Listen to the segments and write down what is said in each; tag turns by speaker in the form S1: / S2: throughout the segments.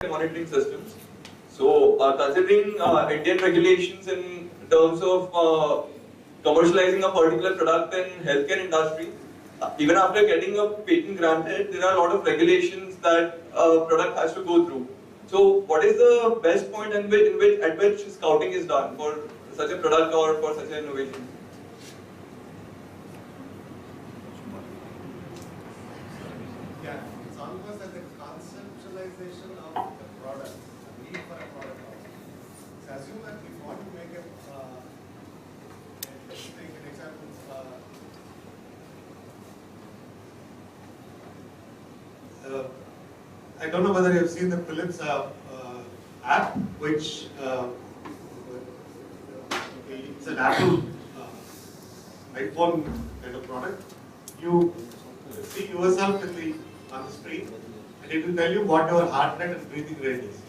S1: monitoring systems. So, considering Indian regulations in terms of commercializing a particular product in healthcare industry, even after getting a patent granted, there are a lot of regulations that a product has to go through. So, what is the best point at which scouting is done for such a product or for such an innovation?
S2: Yeah, it's almost like the conceptualization of the product, the need for a product also. So assume that if you want to make a, let's take an example, I don't know whether you have seen the Philips app, which it's an Apple iPhone kind of product. You see yourself on the screen, and it will tell you what your heart rate and breathing rate is.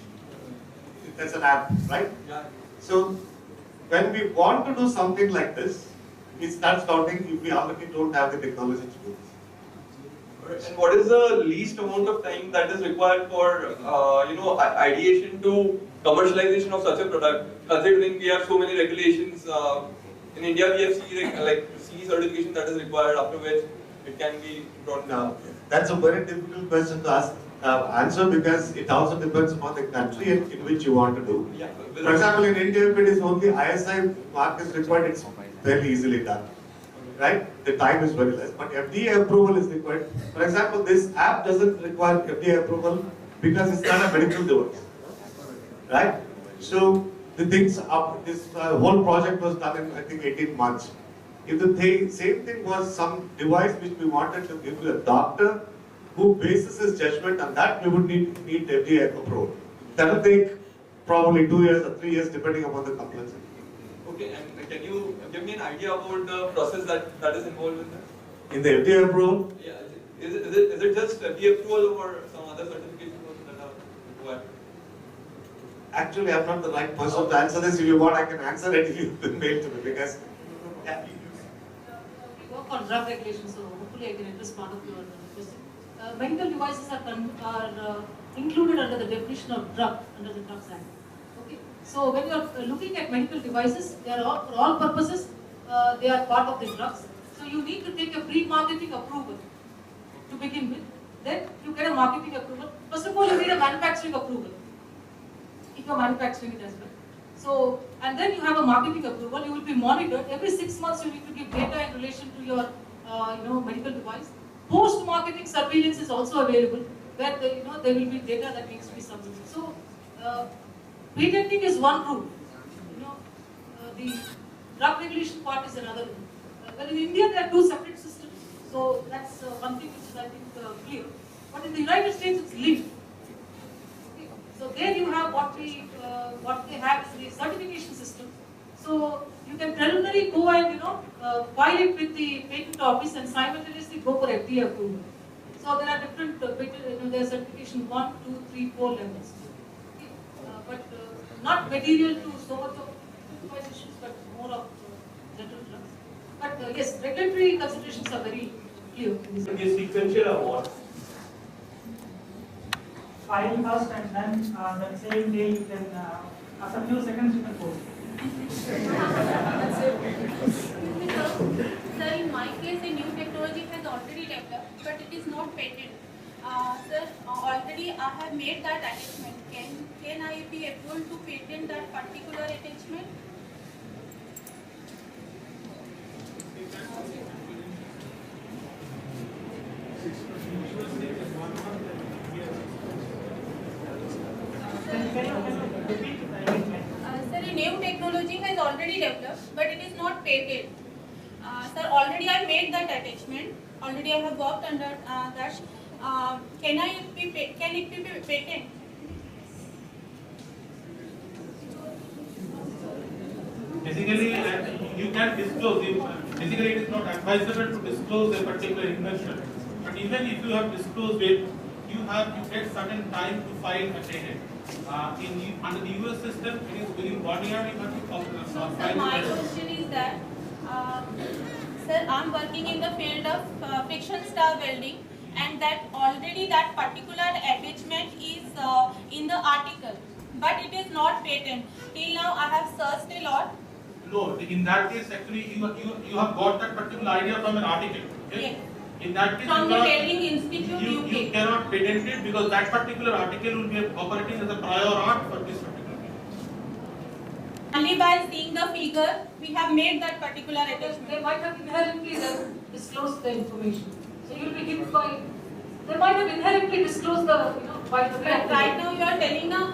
S2: That's an app, right?
S1: Yeah.
S2: So when we want to do something like this, we start scouting if we already don't have the technology to do this.
S1: And what is the least amount of time that is required for ideation to commercialization of such a product? Considering we have so many regulations in India, we have CE certification that is required, after which it can be brought down.
S2: That's a very difficult question to answer because it also depends upon the country in which you want to do.
S1: Yeah.
S2: For example, in India, if it is only ISI mark is required, it's fairly easily done. Right? The time is very less, but FDA approval is required. For example, this app doesn't require FDA approval because it's not a medical device. Right? So the things up, this whole project was done in I think 18 months. If the same thing was some device which we wanted to give to a doctor who bases his judgment on that, we would need FDA approval. That will take probably 2 years or 3 years depending upon the complexity.
S1: Okay, and can you give me an idea about the process that is involved in that?
S2: In the FDA approval?
S1: Yeah, is it just FDA approval or some other certifications also that are required?
S2: Actually, I'm not the right person to answer this. If you want, I can answer it if you mail to me because. Yeah.
S3: We work on drug regulations, so hopefully I can address part of your question. Medical devices are included under the definition of drug under the Drugs Act. Okay, so when you are looking at medical devices, they are all, for all purposes, they are part of the drugs. So you need to take a pre-marketing approval to begin with. Then you get a marketing approval. First of all, you need a manufacturing approval if you are manufacturing it as well. So, and then you have a marketing approval. You will be monitored every 6 months. You need to give data in relation to your, medical device. Post-marketing surveillance is also available, where there will be data that needs to be submitted. So, patenting is one route. The drug regulation part is another route. Well, in India there are two separate systems. So that's one thing which is I think clear. But in the United States it's linked. So there you have what they have is the certification system. So you can preliminarily go and file it with the patent office and simultaneously go for FDA approval. So there are different there are certification 1, 2, 3, 4 levels. Okay. But not material to so much of device issues, but more of general drugs. But yes, regulatory considerations are very clear.
S4: Is sequential or what?
S5: File first and then that same day you can, after few seconds you can post.
S6: Sir, in my case, a new technology has already developed, but it is not patented. Sir, already I have made that attachment. Can I be able to patent that particular attachment? Sir, a new technology has already developed, but it is not patented. Sir, already I made that attachment. Already I have worked under that. Can it be patented?
S4: Basically, you can disclose. Basically, it is not advisable to disclose a particular invention. But even if you have disclosed it, you get certain time to file a patent. Under the US system, it is within 1 year you have to file.
S6: So my question is that, sir, I'm working in the field of friction star welding. and that already that particular attachment is in the article, but it is not patent. Till now I have searched a lot.
S4: No, in that case, actually, you have got that particular idea from an article. Okay?
S6: Yes.
S4: In that case,
S6: From
S4: you
S6: the
S4: cannot-
S6: Tailing Institute,
S4: you
S6: UK.
S4: cannot patent it because that particular article will be operating as a prior art for this particular case.
S6: Only by seeing the figure, we have made that particular attachment.
S3: They might have inherently disclosed the information. So you'll be hit by, they might have inherently disclosed the, by the
S6: But right now you are telling now,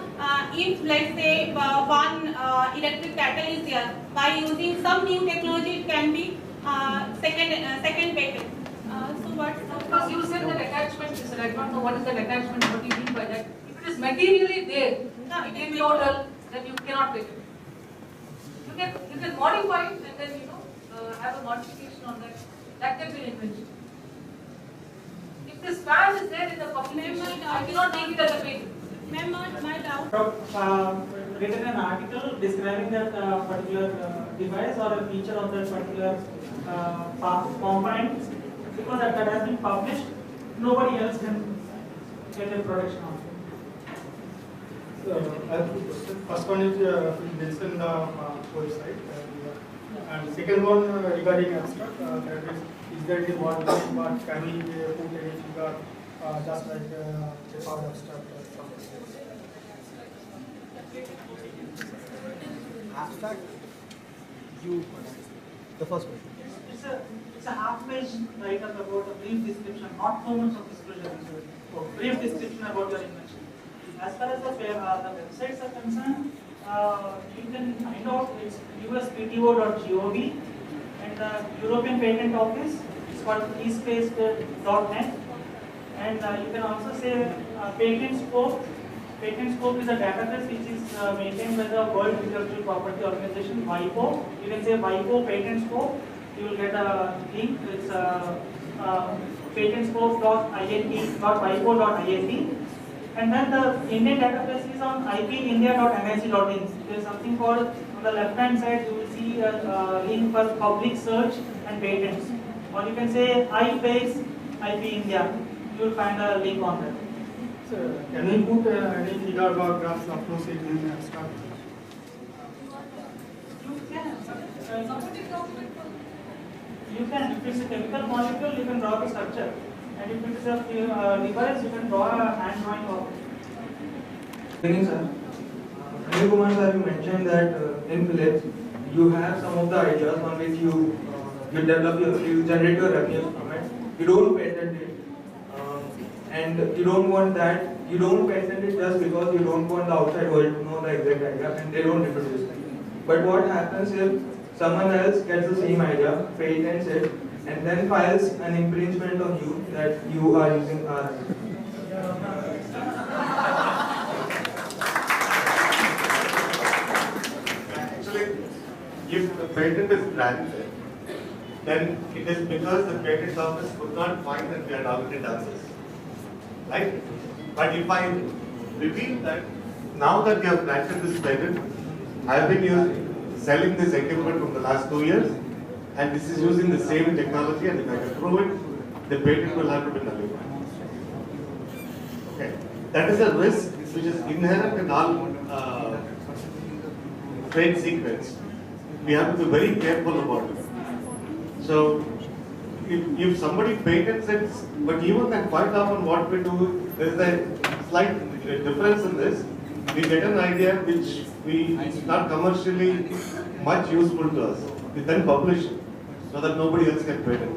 S6: if let's say one electric kettle is there, by using some new technology it can be second patent. So what's the
S3: Because you said that attachment is, I don't know what is that attachment, what do you mean by that? If it is materially there,
S6: No, it
S3: in
S6: is
S3: total, then you cannot take it. You can modify it and then, have a modification on that. That can be an invention. If this fan is there in the publication, I cannot take it as a patent.
S6: Ma'am, my doubt.
S5: Written an article describing that particular device or a feature of that particular component, because that has been published, nobody else can get a production of it.
S7: First one is mentioned in the website, and second one regarding abstract, that is there any what can we put in it, just like a part abstract.
S8: Abstract, the first one.
S5: It's a half-page write-up about a brief description, not so much of disclosure. So brief description about your invention. As far as the websites are concerned, you can find out it's uspto.gov, and the European Patent Office is called eSpace.net, and you can also say PatentScope. PatentScope is a database which is maintained by the World Intellectual Property Organization, WIPO. You can say WIPO PatentScope. You will get a link. It's patentscope.wipo.it. And then the Indian database is on ipindia.nic.in. There is something called, on the left hand side, you will see a link for public search and patents. Or you can say iPace IP India. You will find a link on that.
S7: So, can we put any figure or graphs approach in abstract?
S5: You can. You can. If it's a chemical molecule, you can draw the structure. And if it is a device, you can draw a hand drawing of it.
S9: Good evening, sir. Anil Kumar sir, you mentioned that in Philips, you have some of the ideas on which you generate your revenue from it. You don't patent it, and you don't want that. You don't patent it just because you don't want the outside world to know the exact idea, and they don't reproduce it. But what happens if someone else gets the same idea, patents it, and then files an infringement on you that you are using our
S2: Actually, if the patent is granted, then it is because the patent office could not find that we had already done this. Right? But if I reveal that now that we have granted this patent, I have been selling this equipment from the last 2 years, and this is using the same technology, and if I can prove it, the patent will have to be nullified. Okay. That is a risk which is inherent in all trade secrets. We have to be very careful about it. So, if somebody patents it, but even then quite often what we do, there is a slight difference in this. We get an idea which is not commercially much useful to us. We then publish it so that nobody else can patent it.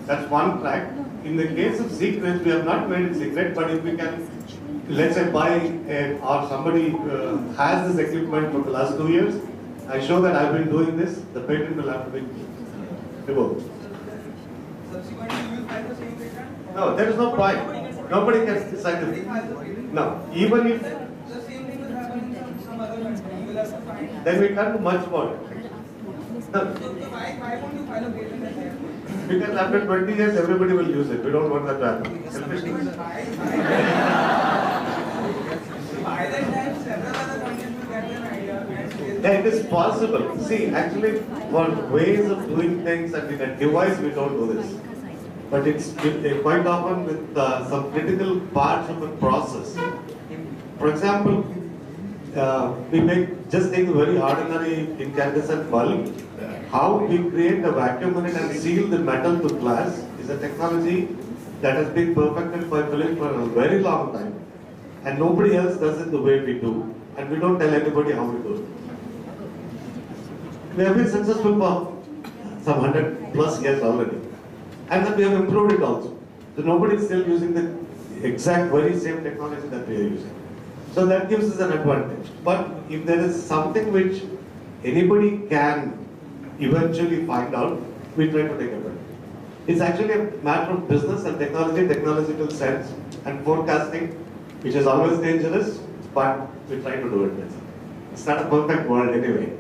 S2: That's one track. In the case of secrets, we have not made it secret, but if we can, let's say or somebody has this equipment for the last 2 years, I show that I've been doing this, the patent will have to be revoked.
S8: Subsequently, you will file the same patent?
S2: No, there is no point. Nobody can decide it. No, even if,
S8: The same thing will happen in some other country. You will have to find.
S2: then we can't do much more.
S8: So why won't you file a patent at that point?
S2: Because after 20 years, everybody will use it. We don't want that to happen. Selfishly.
S8: By that time, several other countries will get an idea and
S2: Yeah, it is possible. See, actually, for ways of doing things and in a device, we don't do this. but it's quite often with some critical parts of the process. For example, we just take a very ordinary incandescent bulb. How we create a vacuum in it and seal the metal to glass is a technology that has been perfected by Philips for a very long time. And nobody else does it the way we do. And we don't tell anybody how we do it. We have been successful for some 100+ years already. And then we have improved it also. So nobody is still using the exact very same technology that we are using. So that gives us an advantage. But if there is something which anybody can eventually find out, we try to take advantage. It's actually a matter of business and technology, technological sense, and forecasting, which is always dangerous, but we try to do it. It's not a perfect world anyway.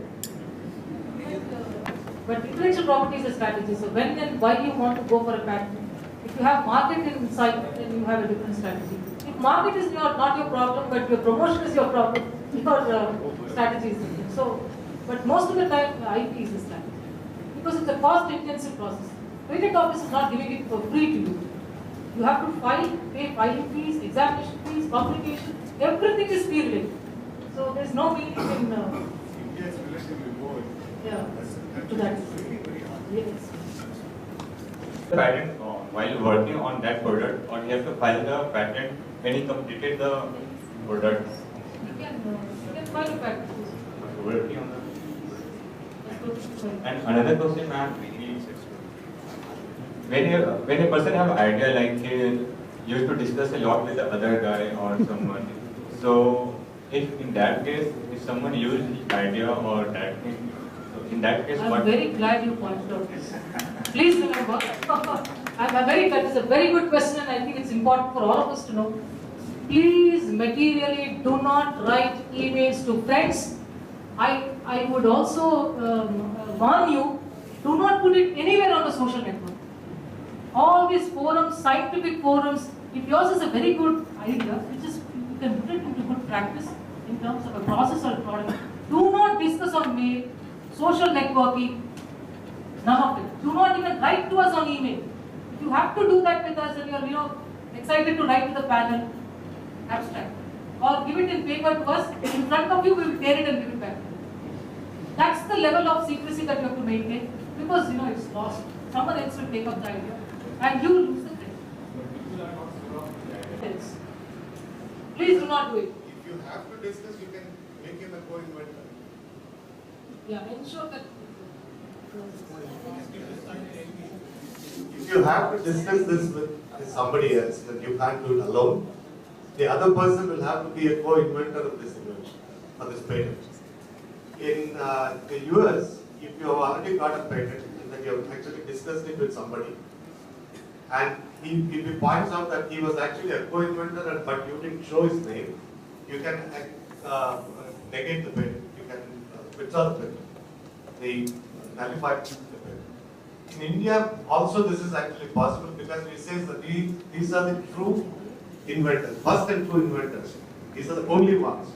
S3: But intellectual property is a strategy. So when and why you want to go for a patent? If you have market in sight, then you have a different strategy. If market is not your problem, but your promotion is your problem, your strategy is different. So, but most of the time, IP is a strategy. Because it's a cost-intensive process. Patent office is not giving it for free to you. You have to pay filing fees, examination fees, publication, everything is fee related. So there's no meaning in
S2: India's relatively more.
S3: yeah, to that. Yes.
S10: Patent while working on that product, or he has to file the patent when he completed the product.
S3: You can file a patent.
S10: Working on
S3: That's
S10: the. And another question, ma'am, when a person have idea like he used to discuss a lot with the other guy or someone, so if in that case, if someone used his idea or that thing, so in that case,
S3: I'm very glad you pointed out this. Please remember, I'm very glad. It's a very good question, and I think it's important for all of us to know. Please, materially, do not write emails to friends. I would also warn you, do not put it anywhere on the social network. All these forums, scientific forums, if yours is a very good idea, you can put it into good practice in terms of a process or a product. Do not discuss on mail, social networking, none of it. Do not even write to us on email. If you have to do that with us and you're excited to write to the panel, abstract. Or give it in paper to us, in front of you we will tear it and give it back. That's the level of secrecy that you have to maintain, because it's lost. Someone else will take up the idea and you will lose the credit. Yes. Please do not do it.
S2: If you have to discuss, you can make him a co-inventor.
S3: Yeah, ensure that.
S2: If you have to discuss this with somebody else, then you can't do it alone. The other person will have to be a co-inventor of this invention, of this patent. In the US, if you have already got a patent and then you have actually discussed it with somebody, and if he points out that he was actually a co-inventor but you didn't show his name, you can negate the patent. You can withdraw the patent. The nullified the patent. In India, also this is actually possible because we say that these are the true inventors, first and true inventors. These are the only ones.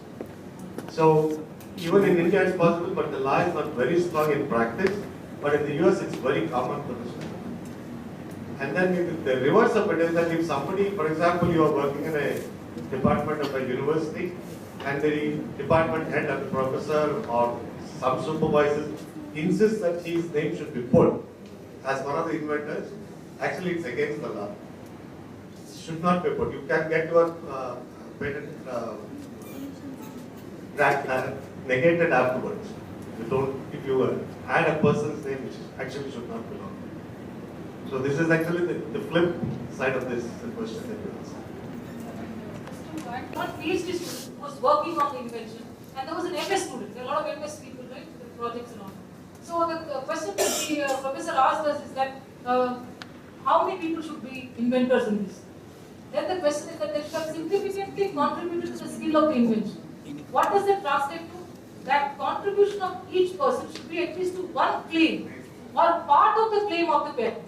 S2: So even in India it's possible, but the law is not very strong in practice. But in the US it's very common for this. And then the reverse of it is that if somebody, for example, you are working in a department of a university, and the department head or the professor or some supervisor insists that his name should be put as one of the inventors, actually it's against the law. It should not be put. You can get your patent negated afterwards. If you add a person's name which actually should not belong. So this is actually the flip side of this question that you asked.
S3: One PhD student was working on the invention, and there was an MS student. There are a lot of MS people, right, with projects and all. So the question that the professor asked us is that how many people should be inventors in this? Then the question is that they should have significantly contributed to the skill of the invention. What does that translate to? That contribution of each person should be at least to one claim or part of the claim of the patent.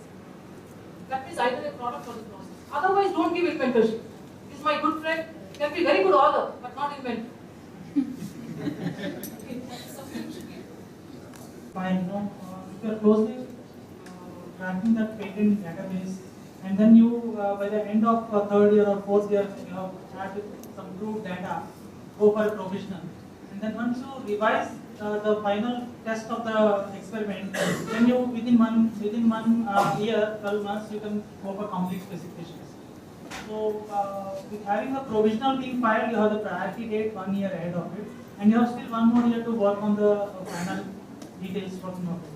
S3: That means either a product or the process. Otherwise, don't give inventorship. He's my good friend. He can be very good author, but not inventor.
S5: Fine. If you are closely tracking that patent database, and then you, by the end of third year or fourth year, you have had some proved data, go for a provisional. And then once you revise the final test of the experiment, then you within one year, 12 months, you can go for complete specifications. So with having a provisional being filed, you have the priority date 1 year ahead of it, and you have still 1 more year to work on the final details working of it.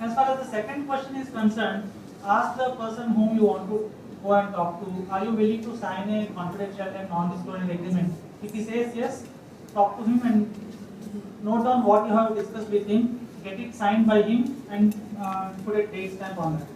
S5: As far as the second question is concerned, ask the person whom you want to go and talk to, are you willing to sign a confidential and non-disclosure agreement? If he says yes, talk to him and note down what you have discussed with him, get it signed by him, and put a date stamp on that.